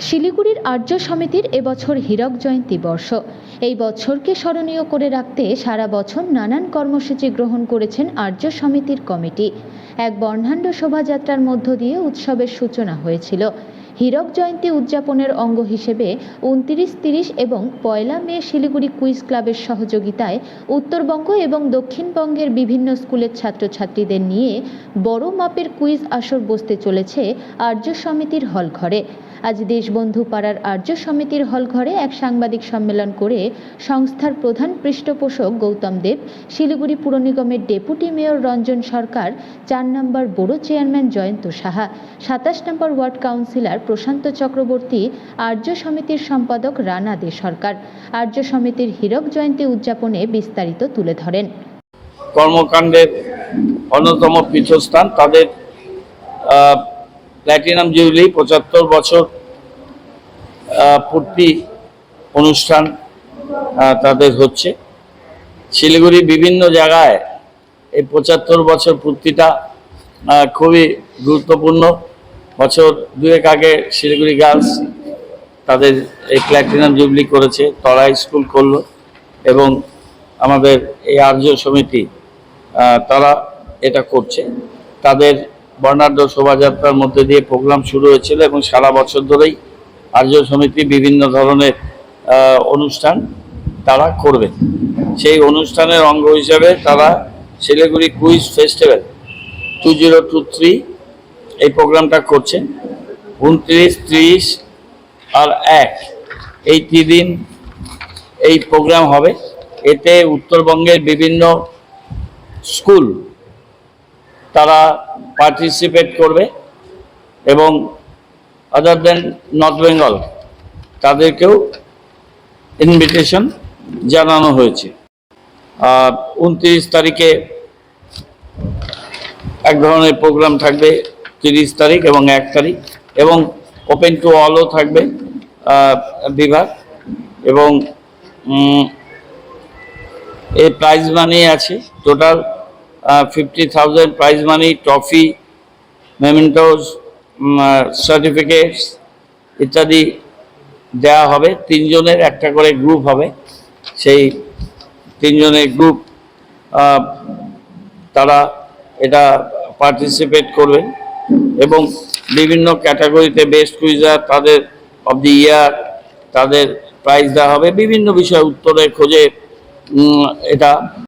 শিলিগুড়ির আর্য সমিতির এবছর হীরক জয়ন্তী বর্ষ। এই বছরকে স্মরণীয় করে রাখতে সারা বছর নানান কর্মসূচি গ্রহণ করেছেন আর্য সমিতির কমিটি। এক বর্ণাঢ্য শোভাযাত্রার মধ্য দিয়ে উৎসবের সূচনা হয়েছিল। হীরক জয়ন্তী উদযাপনের অঙ্গ হিসেবে 29, 30 এবং 1 মে শিলিগুড়ি কুইজ ক্লাবের সহযোগিতায় উত্তরবঙ্গ এবং দক্ষিণবঙ্গের বিভিন্ন স্কুলের ছাত্রছাত্রীদের নিয়ে বড় মাপের কুইজ আসর বসতে চলেছে আর্য সমিতির হলঘরে। আজ দেশবন্ধু পাড়ার আর্য সমিতির হলঘরে এক সাংবাদিক সম্মেলন করে সংস্থার প্রধান পৃষ্ঠপোষক গৌতম দেব, শিলিগুড়ি পুর নিগমের ডেপুটি মেয়র রঞ্জন সরকার, 4 নম্বর বোরো চেয়ারম্যান জয়ন্ত সাহা, 27 নম্বর ওয়ার্ড কাউন্সিলর প্রশান্ত চক্রবর্তী, আর্য সমিতির সম্পাদক রানা দে সরকার আর্য সমিতির হীরক জয়ন্তী উদযাপনে বিস্তারিত তুলে ধরেন। কর্মকাণ্ডের অন্যতম পীঠস্থান তাদের প্ল্যাটিনাম জুবিলি 75 বছর পূর্তি অনুষ্ঠান তাদের হচ্ছে। শিলিগুড়ি বিভিন্ন জায়গায় এই 75 বছর পূর্তিটা খুবই গুরুত্বপূর্ণ। বছর দুয়েক আগে শিলিগুড়ি গার্লস তাদের এই প্ল্যাটিনাম জুবিলি করেছে, তরাই স্কুল করলো, এবং আমাদের এই আর্য সমিতি তারা এটা করছে। তাদের বর্ণাঢ্য শোভাযাত্রার মধ্যে দিয়ে প্রোগ্রাম শুরু হয়েছিল এবং সারা বছর ধরেই আর্য সমিতি বিভিন্ন ধরনের অনুষ্ঠান তারা করবে। সেই অনুষ্ঠানের অঙ্গ হিসাবে তারা শিলিগুড়ি কুইজ ফেস্টিভ্যাল 2023 এই প্রোগ্রামটা করছে। 29, 30 আর 1 এই 3 দিন এই প্রোগ্রাম হবে। এতে উত্তরবঙ্গের বিভিন্ন স্কুল তারা পার্টিসিপেট করবে এবং আদার দেন নর্থ বেঙ্গল তাদেরকেও ইনভিটেশন জানানো হয়েছে। 29 তারিখে এক ধরনের প্রোগ্রাম থাকবে, 30 তারিখ এবং 1 তারিখ, এবং ওপেন টু অলও থাকবে বিভাগ। এবং এই প্রাইজ মানি আছে total 50,000 prize money, trophy, mementos, certificates ইত্যাদি দেওয়া হবে। 3 জনের একটা করে গ্রুপ হবে। সেই 3 জনের গ্রুপ তারা এটা পার্টিসিপেট করবে এবং বিভিন্ন ক্যাটাগরিতে বেস্ট কুইজার তাদের অফ দি ইয়ার তাদের প্রাইজ দেওয়া হবে। বিভিন্ন বিষয় উত্তরের খোঁজে এটা